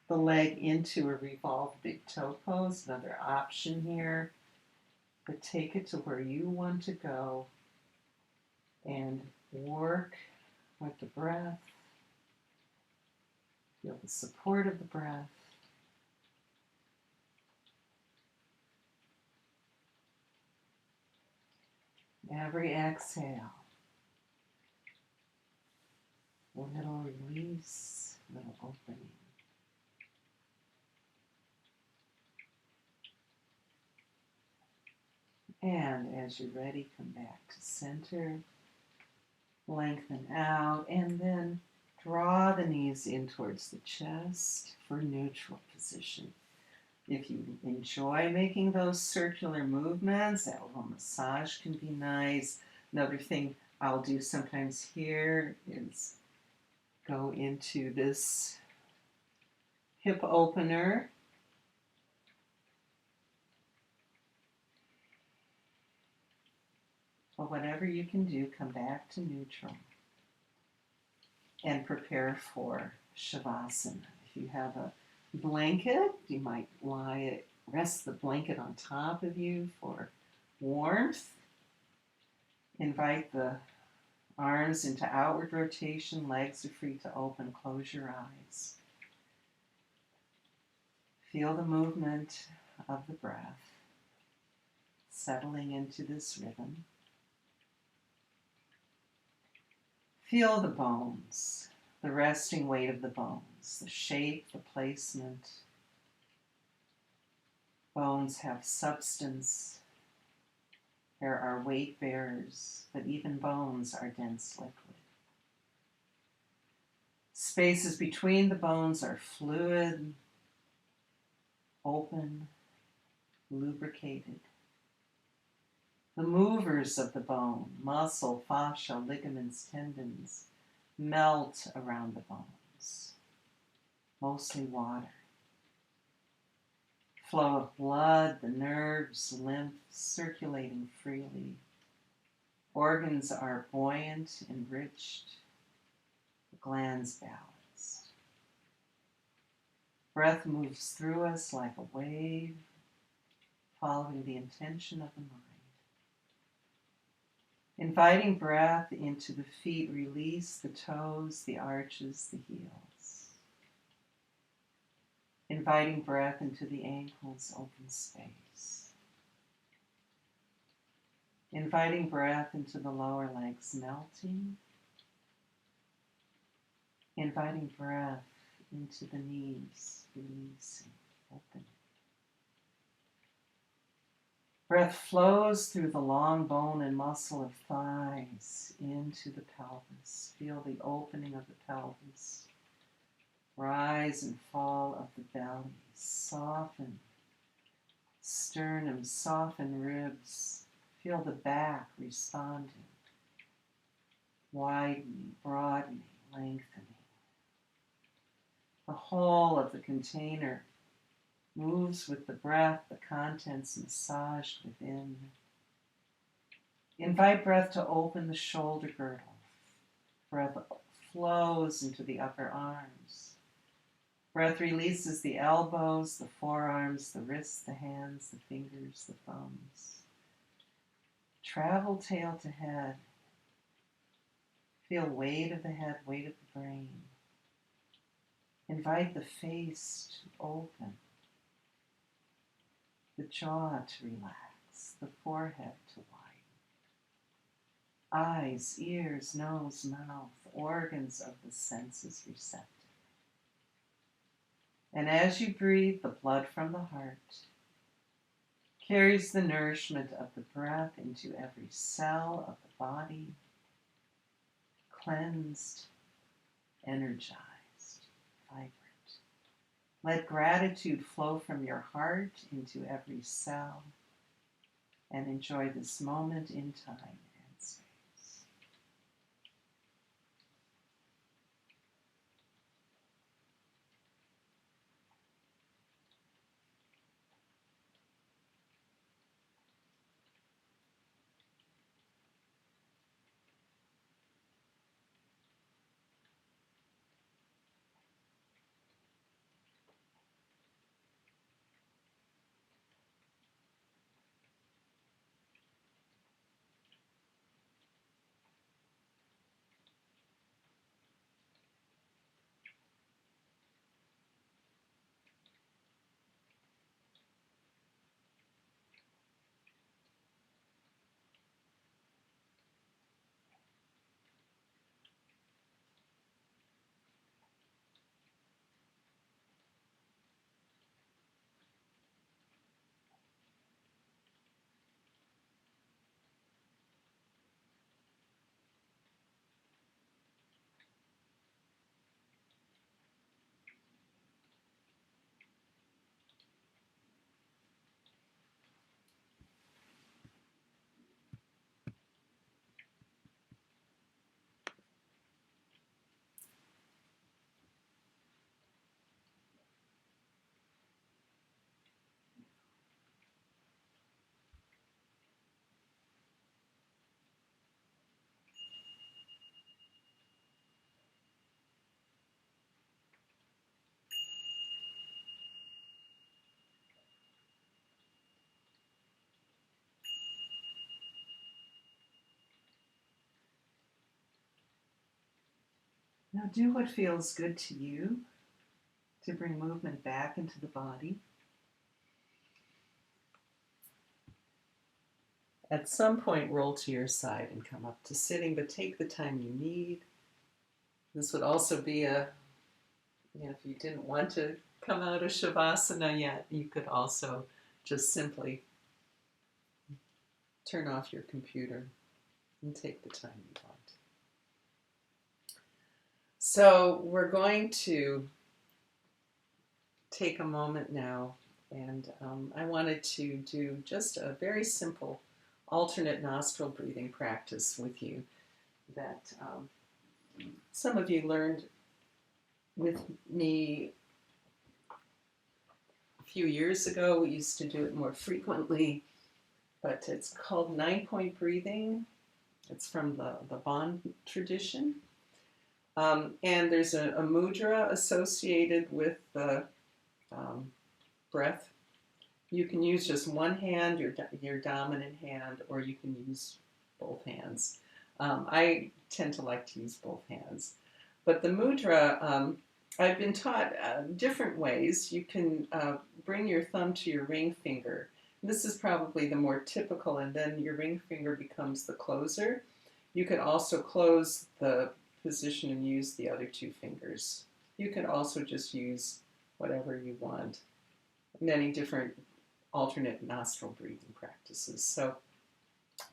Speaker 1: the leg into a revolved big toe pose, another option here. But take it to where you want to go and work with the breath. Feel the support of the breath. Every exhale, a little release, a little opening. And as you're ready, come back to center. Lengthen out, and then draw the knees in towards the chest for neutral position. If you enjoy making those circular movements, that little massage can be nice. Another thing I'll do sometimes here is go into this hip opener. But whatever you can do, come back to neutral and prepare for Shavasana. If you have a blanket, you might rest the blanket on top of you for warmth. Invite the arms into outward rotation, legs are free to open, close your eyes. Feel the movement of the breath, settling into this rhythm. Feel the bones, the resting weight of the bones, the shape, the placement. Bones have substance. There are weight bearers, but even bones are dense liquid. Spaces between the bones are fluid, open, lubricated. The movers of the bone, muscle, fascia, ligaments, tendons, melt around the bones, mostly water. Flow of blood, the nerves, lymph circulating freely. Organs are buoyant, enriched, the glands balanced. Breath moves through us like a wave, following the intention of the mind. Inviting breath into the feet, release the toes, the arches, the heels. Inviting breath into the ankles, open space. Inviting breath into the lower legs, melting. Inviting breath into the knees, releasing, opening. Breath flows through the long bone and muscle of thighs into the pelvis. Feel the opening of the pelvis. Rise and fall of the belly. Soften sternum, soften ribs. Feel the back responding. Widening, broadening, lengthening. The whole of the container moves with the breath, the contents massaged within. Invite breath to open the shoulder girdle. Breath flows into the upper arms. Breath releases the elbows, the forearms, the wrists, the hands, the fingers, the thumbs. Travel tail to head. Feel weight of the head, weight of the brain. Invite the face to open, the jaw to relax, the forehead to widen. Eyes, ears, nose, mouth, organs of the senses receptive. And as you breathe, the blood from the heart carries the nourishment of the breath into every cell of the body, cleansed, energized, vibrant. Let gratitude flow from your heart into every cell and enjoy this moment in time and space. Now do what feels good to you to bring movement back into the body. At some point, roll to your side and come up to sitting, but take the time you need. This would also be if you didn't want to come out of Shavasana yet, you could also just simply turn off your computer and take the time you want. So we're going to take a moment now, and I wanted to do just a very simple alternate nostril breathing practice with you that some of you learned with me a few years ago. We used to do it more frequently, but it's called 9-point breathing. It's from the Bon tradition. And there's a mudra associated with the breath. You can use just one hand, your dominant hand, or you can use both hands. I tend to like to use both hands. But the mudra, I've been taught different ways. You can bring your thumb to your ring finger. This is probably the more typical, and then your ring finger becomes the closer. You could also close the position and use the other two fingers. You could also just use whatever you want. Many different alternate nostril breathing practices. So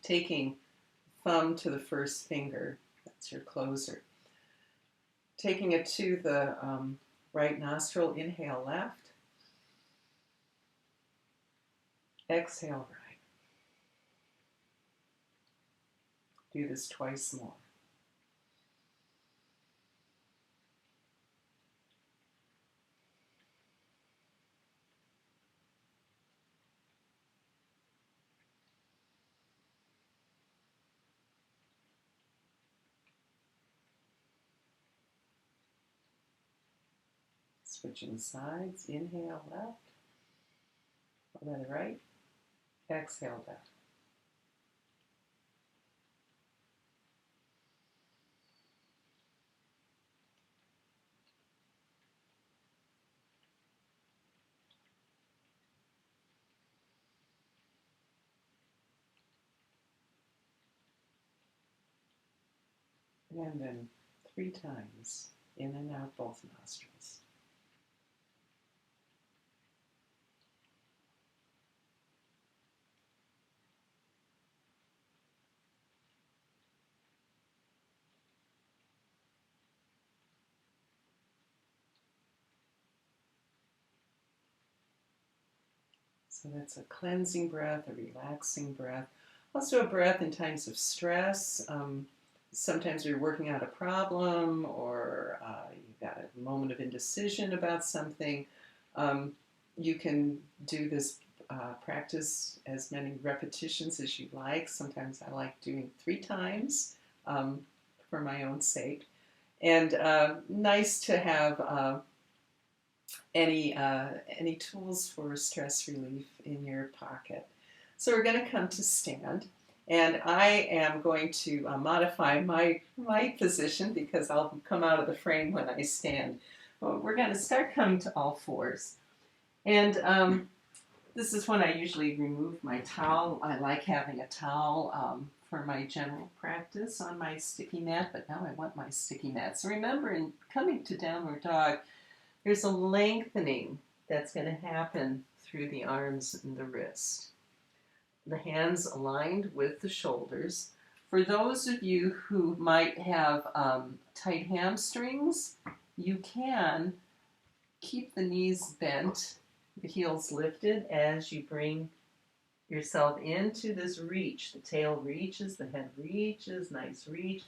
Speaker 1: taking thumb to the first finger, that's your closer. Taking it to the right nostril, inhale left, exhale right. Do this twice more. Switching sides. Inhale left. Then right. Exhale down. And then 3 times, in and out both nostrils. So that's a cleansing breath, a relaxing breath. Also a breath in times of stress. Sometimes you're working out a problem or you've got a moment of indecision about something. You can do this practice as many repetitions as you like. Sometimes I like doing 3 times for my own sake. And nice to have any tools for stress relief in your pocket. So we're going to come to stand, and I am going to modify my position because I'll come out of the frame when I stand. Well, we're going to start coming to all fours, and this is when I usually remove my towel. I like having a towel for my general practice on my sticky mat, but now I want my sticky mat. So remember, in coming to downward dog, there's a lengthening that's going to happen through the arms and the wrist. The hands aligned with the shoulders. For those of you who might have tight hamstrings, you can keep the knees bent, the heels lifted as you bring yourself into this reach. The tail reaches, the head reaches, nice reach.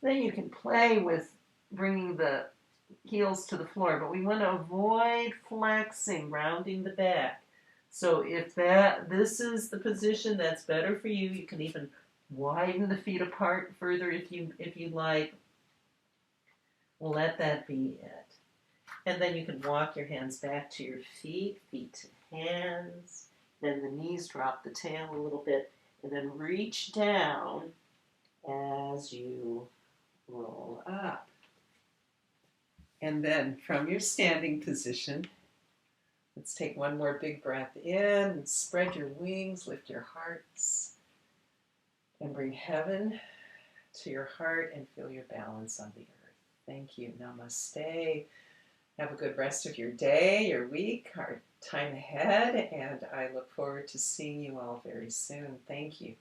Speaker 1: Then you can play with bringing the heels to the floor, but we want to avoid flexing, rounding the back. So if this is the position that's better for you, you can even widen the feet apart further if you like. We'll let that be it. And then you can walk your hands back to your feet, feet to hands. Then the knees drop the tail a little bit, and then reach down as you roll up. And then from your standing position, let's take one more big breath in and spread your wings, lift your hearts, and bring heaven to your heart and feel your balance on the earth. Thank you. Namaste. Have a good rest of your day, your week, our time ahead, and I look forward to seeing you all very soon. Thank you.